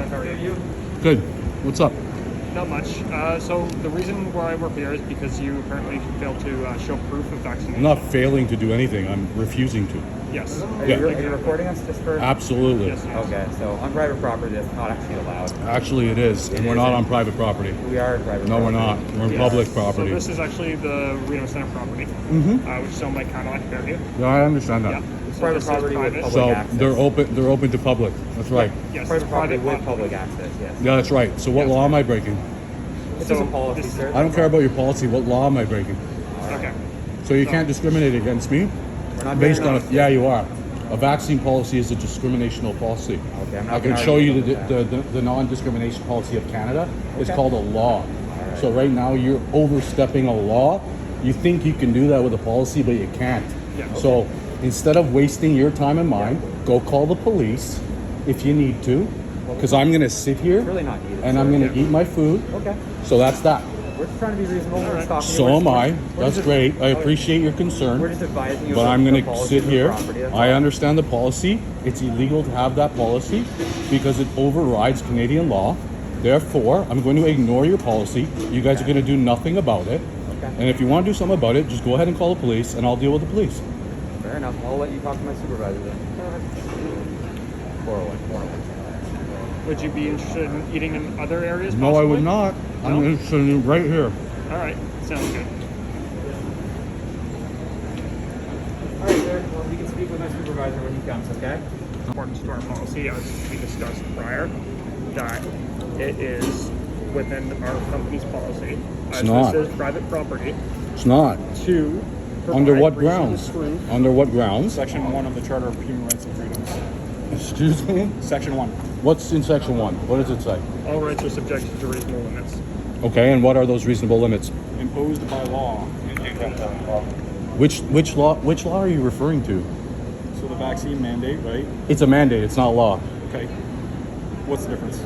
How are you? Good. What's up? Not much. So the reason why we're here is because you apparently failed to show proof of vaccination. I'm not failing to do anything. I'm refusing to. Yes. Are you recording us just for? Absolutely. Yes. Okay, so on private property, that's not actually allowed. Actually, it is. And we're not on private property. We are private No, property. we're not. We're in Yes. public property. So this is actually the Rideau Center property, which is owned by Canada Fairview. Yeah, I understand that. Yeah. So Private this is property with private. public So access. they're open to public. That's right. Yes. Private it's property with lot. public access, yes. Yeah, that's right. So what Yes. law am I breaking? This So is a policy, this- sir. I don't care about your policy. What law am I breaking? Okay. So you can't discriminate against me We're not based doing on that. yeah, you are. A vaccine policy is a discriminational policy. Okay, I'm not I can gonna show argue you about the non-discrimination policy of Canada. It's Okay. called a law. So right now you're overstepping a law. You think you can do that with a policy, but you can't. Yeah. So instead of wasting your time and mine, go call the police if you need to, because I'm going to sit here It's really not needed, and sir. I'm going to eat my food. Okay. So that's that. We're just trying to be reasonable. We're just talking to you. So We're am just- I. we're That's just- great. I okay. appreciate your concern. We're just advising you But about I'm the going to policy sit of the here. property, that's I all. understand the policy. It's illegal to have that policy because it overrides Canadian law. Therefore, I'm going to ignore your policy. You guys are going to do nothing about it. Okay. And if you want to do something about it, just go ahead and call the police, and I'll deal with the police. Fair enough. I'll let you talk to my supervisor then. 401. Would you be interested in eating in other areas? No, I would possibly? not. I'm No? interested in right here. All right. Sounds good. All right, sir. Well, we can speak with my supervisor when he comes, okay? According to our policy, as we discussed prior, that it is within our company's policy, as not. this is private property, It's not. to Under provide what reasonable grounds? proof. Under what grounds? Section 1 of the Charter of Human Rights and Freedoms. Excuse me? Section 1. What's in section 1? What does it say? All rights are subjected to reasonable limits. Okay, and what are those reasonable limits? Imposed by law. Which law are you referring to? So the vaccine mandate, right? It's a mandate, it's not law. Okay. What's the difference?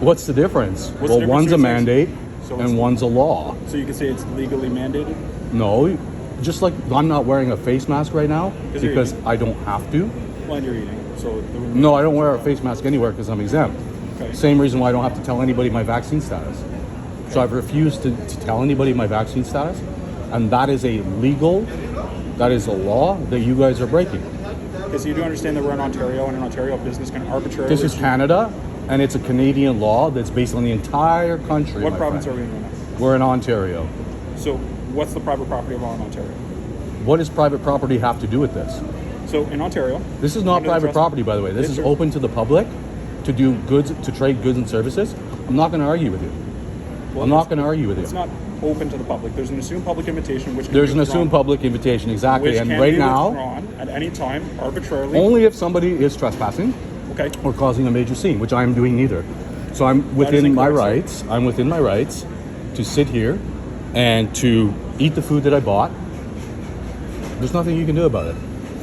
What's the difference? What's the Well, difference one's a between- mandate So it's- and one's a law. So you can say it's legally mandated? No, just like I'm not wearing a face mask right now Because you're because eating. I don't have to. When you're eating. So the, No, I don't wear a face mask anywhere because I'm exempt. Okay. Same reason why I don't have to tell anybody my vaccine status. So I've refused to tell anybody my vaccine status, and that is a law that you guys are breaking. Because you do understand that we're in Ontario, and in Ontario, a business can arbitrarily... This is Canada, and it's a Canadian law that's based on the entire country. What my province friend. are we in right now? We're in Ontario. So what's the private property law in Ontario? What does private property have to do with this? So in Ontario... This is not under the private trust- property, by the way. This Yes, is sir. open to the public to do goods, to trade goods and services. I'm not going to argue with you. Well, I'm not going to argue with It's you. not open to the public. There's an assumed public invitation which can There's be an withdrawn, assumed public invitation, exactly. which And can right be now, withdrawn at any time arbitrarily. only if somebody is trespassing Okay. or causing a major scene, which I am doing neither. So I'm within my incorrect, sir. rights. I'm within my rights to sit here and to eat the food that I bought. There's nothing you can do about it.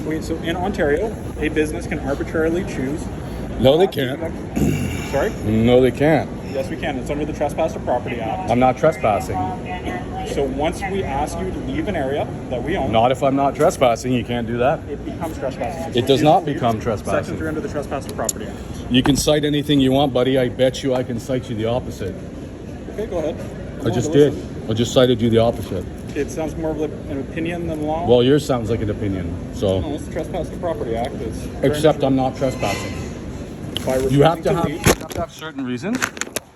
Wait, so in Ontario, a business can arbitrarily choose. No, they not to can't. conduct- Sorry? No, they can't. Yes, we can. It's under the Trespass to Property Act. I'm not trespassing. So once we ask you to leave an area that we own, Not if I'm not trespassing. You can't do that. it becomes trespassing. It does not become Section trespassing. 3 under the Trespass to Property Act. You can cite anything you want, buddy. I bet you I can cite you the opposite. Okay, go ahead. I just did. I just cited you the opposite. It sounds more of like an opinion than law. Well, yours sounds like an opinion. no, So, it's the Trespass to Property Act. It's very except much I'm not trespassing. by You have refusing to have, leave. you have to have certain reasons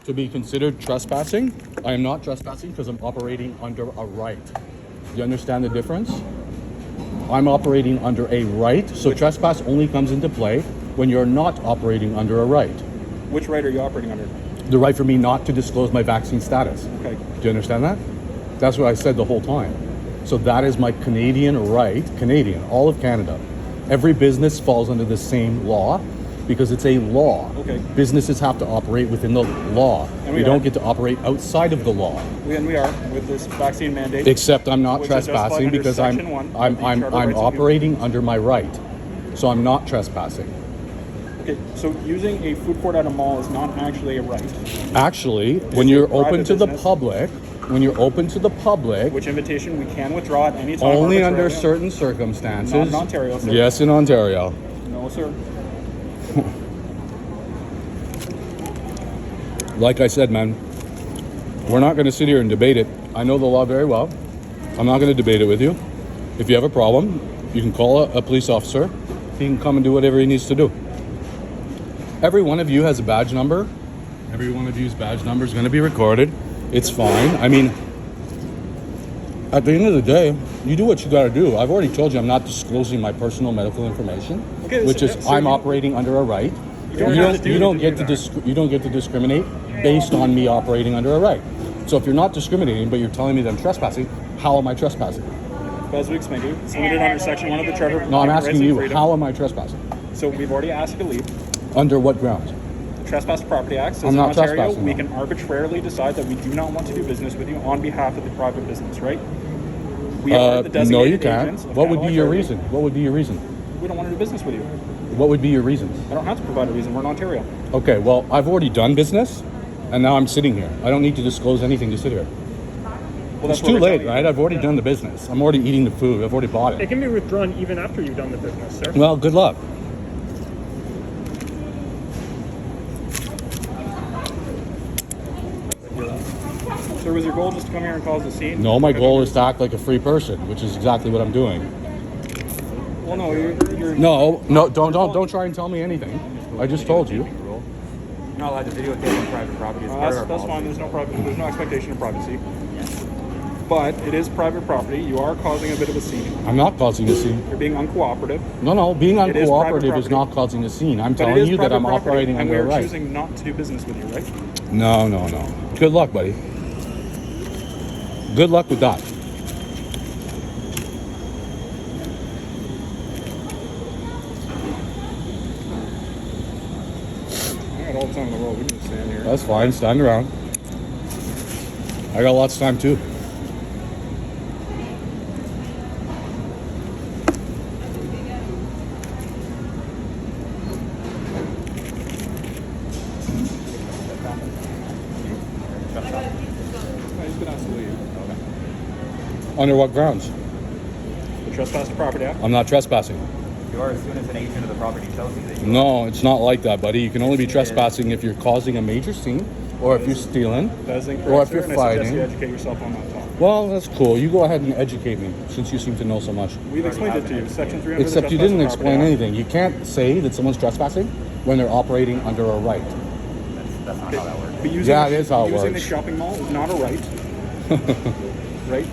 to be considered trespassing. I am not trespassing because I'm operating under a right. You understand the difference? I'm operating under a right, so trespass only comes into play when you're not operating under a right. Which right are you operating under? The right for me not to disclose my vaccine status. Okay. Do you understand that? That's what I said the whole time. So that is my Canadian right, Canadian, all of Canada. Every business falls under the same law because it's a law. Okay. Businesses have to operate within the law. And We we don't are. get to operate outside of the law. We are with this vaccine mandate. Except I'm not Which is justified trespassing under because Section 1 of the I'm Charter of Rights of Human operating under my right. So I'm not trespassing. Okay, so using a food court at a mall is not actually a right. Actually, when a you're private open to the business. public, Which invitation we can withdraw at any time. only under arbitrarily. certain circumstances. Not in Ontario, sir. Yes, in Ontario. No, sir. Like I said, man, we're not going to sit here and debate it. I know the law very well. I'm not going to debate it with you. If you have a problem, you can call a police officer. He can come and do whatever he needs to do. Every one of you has a badge number. Every one of you's badge number is going to be recorded. It's fine. I mean, at the end of the day, you do what you got to do. I've already told you I'm not disclosing my personal medical information, Okay, which is so I'm you- operating under a right. You don't have to do you don't anything get to to do that. you don't get to discriminate based on me operating under a right. So if you're not discriminating, but you're telling me that I'm trespassing, how am I trespassing? As we explained to you, it's limited under Section 1 of the Charter. of No, I'm Human Rights asking and you, Freedom. how am I trespassing? So we've already asked you to leave. Under what grounds? The Trespass to Property Act says I'm in not Ontario trespassing, we though. can arbitrarily decide that we do not want to do business with you on behalf of the private business, right? We are the designated no, you can't. agents of What would Canada be your Charity. reason? What would be your reason? We don't want to do business with you. What would be your reasons? I don't have to provide a reason. We're in Ontario. Okay, well, I've already done business, and now I'm sitting here. I don't need to disclose anything to sit here. Well, It's what too we're late, telling you. right? I've already done the business. I'm already eating the food. I've already bought It it. can be withdrawn even after you've done the business, sir. Well, good luck. So was your goal just to come here and cause a scene? No, my goal is to act like a free person, which is exactly what I'm doing. Well, no, you're No, don't try and tell me anything. I just told you. You're not allowed to videotape on private property. It's part That's, of our that's fine. policy. There's no expectation of privacy. But it is private property. You are causing a bit of a scene. I'm not causing a scene. You're being uncooperative. No, being It is private uncooperative is property. not causing a scene. I'm But it telling is you that private I'm property, operating and under a we're right. choosing not to do business with you, right? No. Good luck, buddy. Good luck with that. I got all the time in the world. We can just stand here. That's fine. Stand around. I got lots of time too. He's been asked to leave. Under what grounds? The Trespass to Property Act. I'm not trespassing. You are as soon as an agent of the property tells you that you No, it's not like that, buddy. You can only be trespassing if you're causing a major scene, or if you're stealing, That is incorrect, or if sir, you're and I suggest fighting. you educate yourself on that topic. Well, that's cool. You go ahead and educate me, since you seem to know so much. We've explained it to you. Section 300 of the Except you Trespass didn't to explain Property Act. anything. You can't say that someone's trespassing when they're operating under a right. that's not how that works. But using Yeah, the, it is how it using works. the shopping mall is not a right. Right?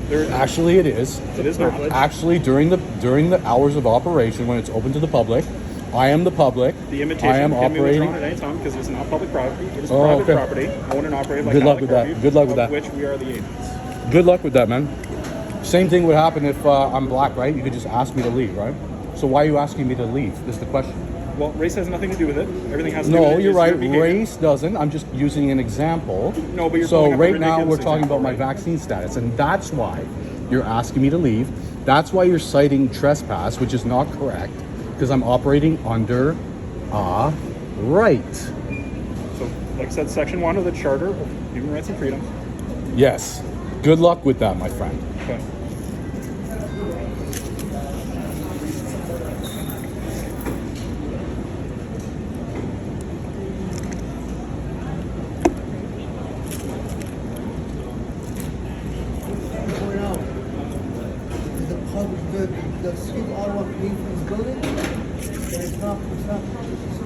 There, Actually, it is. it is not. Actually, during the hours of operation, when it's open to the public, I am the public. The invitation I am can be operating. withdrawn at any time because it's not public property. It is Oh, private okay. property, owned and operated by Good luck Catholic with that. Curfew, Good luck with of that. which we are the agents. Good luck with that, man. Same thing would happen if I'm black, right? You could just ask me to leave, right? So why are you asking me to leave? Is the question. Well, race has nothing to do with it. Everything has to do with No, it you're is right. your behavior. Race doesn't. I'm just using an example. No, but you're so pulling up a right now we're ridiculous talking about example, my right? vaccine status, and that's why you're asking me to leave. That's why you're citing trespass, which is not correct, because I'm operating under a right. So, like I said, Section 1 of the Charter of Human Rights and Freedoms. Yes. Good luck with that, my friend. Okay. Point out, is the public, the city of Ottawa paid for this building? And it's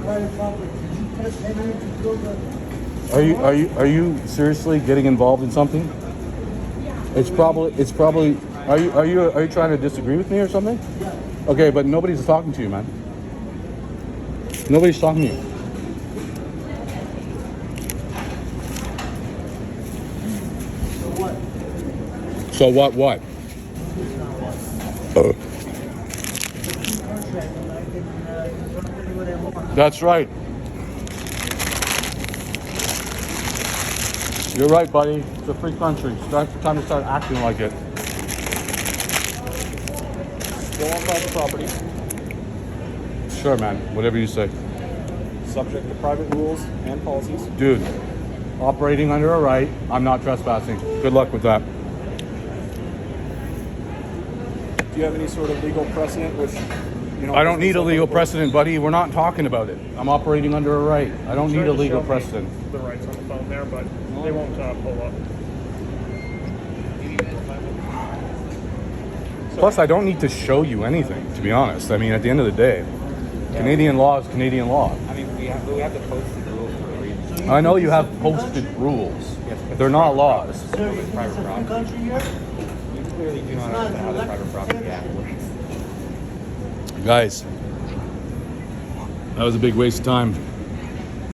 private property. Did you test any to build the? Are you seriously getting involved in something? It's probably. Are you trying to disagree with me or something? Okay, but nobody's talking to you, man. Nobody's talking to you. So what? So what? What? Contract, and I can, run anywhere I want. That's right. You're right, buddy. It's a free country. It's time to start acting like it. Still on private property, Sure, man. Whatever you say. subject to private rules and policies. Dude, operating under a right, I'm not trespassing. Good luck with that. Do you have any sort of legal precedent which I don't need a legal precedent, buddy. We're not talking about it. I'm operating under a right. I don't need a legal precedent. The rights on the phone there, but they won't pull up. Plus, I don't need to show you anything, to be honest. I mean, at the end of the day, Canadian law is Canadian law. I mean, we have to post the rules for a reason. I know you have posted rules. They're not laws. Sir, you think it's a free country here? You clearly do not understand how the Private Property Act works. Guys, that was a big waste of time.